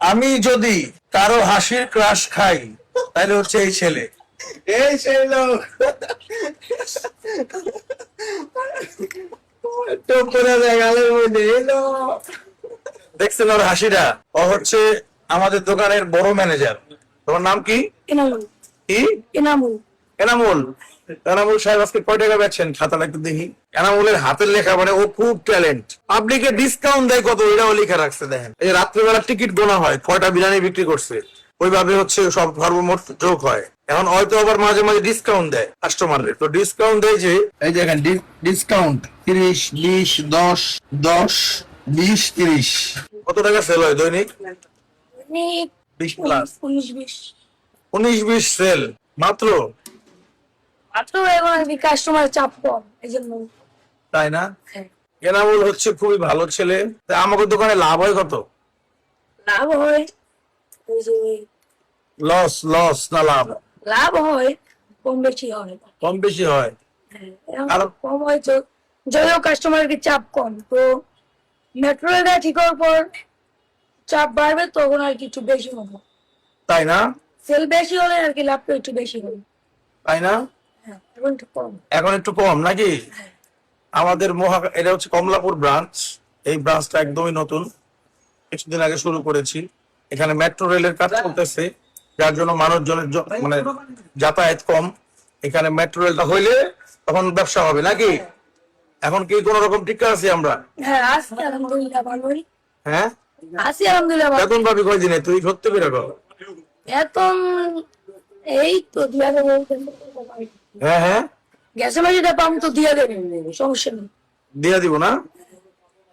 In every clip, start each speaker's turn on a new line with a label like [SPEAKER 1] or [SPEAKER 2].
[SPEAKER 1] আমি যদি কারো হাসির ক্রাশ খাই তাহলে হচ্ছে এই ছেলে।
[SPEAKER 2] এই সেই লোক টপ করে দেয় গালের মধ্যে এলো।
[SPEAKER 1] দেখছেন ওর হাসিটা? ও হচ্ছে আমাদের দোকানের বড় ম্যানেজার। তোমার নাম কি?
[SPEAKER 3] এনামুল।
[SPEAKER 1] কি?
[SPEAKER 3] এনামুল।
[SPEAKER 1] এনামুল। এনামুল সাহেব আজকে কয় টাকা বেচছেন খাতাটা একটু দেখি। এনামুলের হাতের লেখা, মানে ও খুব ট্যালেন্ট। পাবলিকে ডিসকাউন্ট দেয় কত, এটাও লেখা রাখছে দেখেন। এই রাত্রিবেলা টিকিট গোনা হয় কয়টা বিরিয়ানি বিক্রি করছে, ওইভাবে হচ্ছে সব সর্বমোট যোগ হয়। এখন হয়তো আবার মাঝে মাঝে ডিসকাউন্ট দেয় কাস্টমারদের, তো ডিসকাউন্ট দেয় যে এই দেখেন ডিসকাউন্ট 30, 20, 10, 10, 20, 30। কত টাকা সেল হয় দৈনিক? 20 প্লাস।
[SPEAKER 3] 19-20
[SPEAKER 1] 19-20 সেল মাত্র।
[SPEAKER 3] মাত্র এখন আর কি কাস্টমার চাপ কম এই জন্য।
[SPEAKER 1] তাই না?
[SPEAKER 3] হ্যাঁ।
[SPEAKER 1] এনামুল হচ্ছে খুবই ভালো ছেলে। তা আমাদের দোকানে লাভ হয় কত?
[SPEAKER 3] লাভ হয় ওই যে
[SPEAKER 1] লস না লাভ?
[SPEAKER 3] লাভ হয় কম বেশি হয়।
[SPEAKER 1] কম বেশি হয়।
[SPEAKER 3] হ্যাঁ, এখন
[SPEAKER 1] আর-
[SPEAKER 3] কম হয় তো যদিও কাস্টমারের চাপ কম, তো মেট্রো রেলটা ঠিক হওয়ার পর চাপ বাড়বে তখন আর কি একটু বেশি হবে।
[SPEAKER 1] তাই না?
[SPEAKER 3] সেল বেশি হলে আর কি লাভটা একটু বেশি হবে।
[SPEAKER 1] তাই না?
[SPEAKER 3] হ্যাঁ, এখন একটু কম।
[SPEAKER 1] এখন একটু কম নাকি? আমাদের এটা হচ্ছে কমলাপুর ব্রাঞ্চ। এই ব্রাঞ্চটা একদমই নতুন, কিছুদিন আগে শুরু করেছি। এখানে মেট্রো রেলের কাজ চলতেছে, যার জন্য মানুষজনের মানে যাতায়াত কম। এখানে মেট্রো রেলটা হইলে তখন ব্যবসা হবে নাকি? এখন কি কোন রকম টিকা আছে আমরা?
[SPEAKER 3] হ্যাঁ, আছি আলহামদুলিল্লাহ ভালোই।
[SPEAKER 1] হ্যাঁ,
[SPEAKER 3] আছি আলহামদুলিল্লাহ ভালো।
[SPEAKER 1] বেতন পাবি কয়দিনে তুই? সত্যি করে বল।
[SPEAKER 3] এখন এই তো দিয়ে দেবো।
[SPEAKER 1] হ্যাঁ হ্যাঁ,
[SPEAKER 3] গ্যাসের মাসিটা পাম তো দিয়ে দেবেন, সমস্যা নেই।
[SPEAKER 1] দিয়ে দিব না?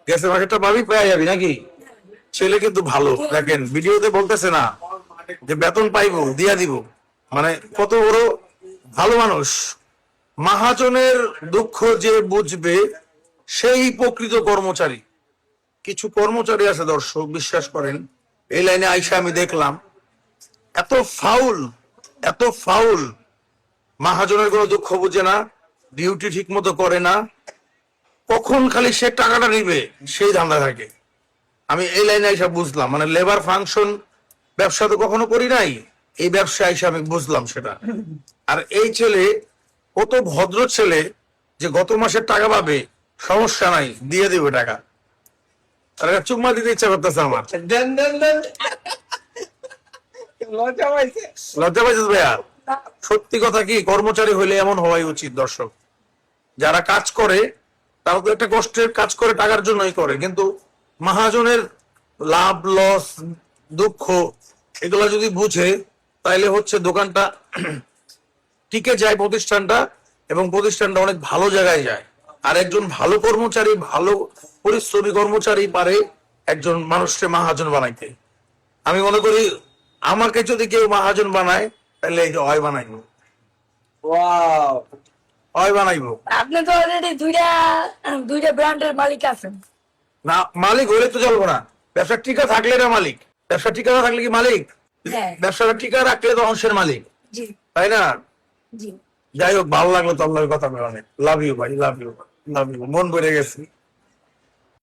[SPEAKER 1] গ্যাসের মার্কেটটা পাবি, পেয়ে যাবি নাকি? ছেলে কিন্তু ভালো, দেখেন ভিডিওতে বলতেছে না যে বেতন পাইবো দিয়া দিব, মানে কত বড় ভালো মানুষ। মহাজনের দুঃখ যে বুঝবে সেই প্রকৃত কর্মচারী। কিছু কর্মচারী আছে দর্শক, বিশ্বাস করেন, এই লাইনে আইসা আমি দেখলাম এত ফাউল, এত ফাউল। মহাজনের কোনো দুঃখ বুঝে না, ডিউটি ঠিক মতো করে না, কখন খালি সে টাকাটা নিবে সেই ধান্দা থাকে। আমি এই লাইনে এসে বুঝলাম, মানে লেবার ফাংশন ব্যবসা তো কখনো করি নাই, এই ব্যবসা এসে আমি বুঝলাম সেটা। আর এই ছেলে কত ভদ্র ছেলে, যে গত মাসের টাকা পাবে, সমস্যা নাই, দিয়ে দিবে টাকা। আর একটা চুম্মা দিতে ইচ্ছা করতেছে আমার।
[SPEAKER 2] দেন দেন দেন লজ্জা পাইছে।
[SPEAKER 1] লজ্জা পাইছিস ভাইয়া? সত্যি কথা কি, কর্মচারী হইলে এমন হওয়াই উচিত দর্শক। যারা কাজ করে তারা তো একটা কষ্টের কাজ করে, টাকার জন্যই করে, কিন্তু মহাজনের লাভ লস দুঃখ এগুলা যদি বুঝে তাইলে হচ্ছে দোকানটা টিকে যায়, প্রতিষ্ঠানটা, এবং প্রতিষ্ঠানটা অনেক ভালো জায়গায় যায়। আর একজন ভালো কর্মচারী, ভালো পরিশ্রমী কর্মচারী পারে একজন মানুষকে মহাজন বানাইতে। আমি মনে করি আমাকে যদি কেউ মহাজন বানায় তাহলে এই যে হয় বানাইবো,
[SPEAKER 2] ওয়াও,
[SPEAKER 1] হয় বানাইবো।
[SPEAKER 3] আপনি তো অলরেডি দুইটা ব্র্যান্ডের মালিক আছেন।
[SPEAKER 1] না, মালিক হলে তো চলবো না, ব্যবসা টিকা থাকলে না মালিক। ব্যবসা টিকা না থাকলে কি মালিক?
[SPEAKER 3] হ্যাঁ।
[SPEAKER 1] ব্যবসাটা টিকা রাখলে তো অংশের মালিক,
[SPEAKER 3] জি
[SPEAKER 1] তাই না?
[SPEAKER 3] জি।
[SPEAKER 1] যাই হোক, ভালো লাগলো তো আপনার কথা বলে, অনেক লাভ ইউ ভাই, লাভ ইউ, লাভ ইউ, মন ভরে গেছে।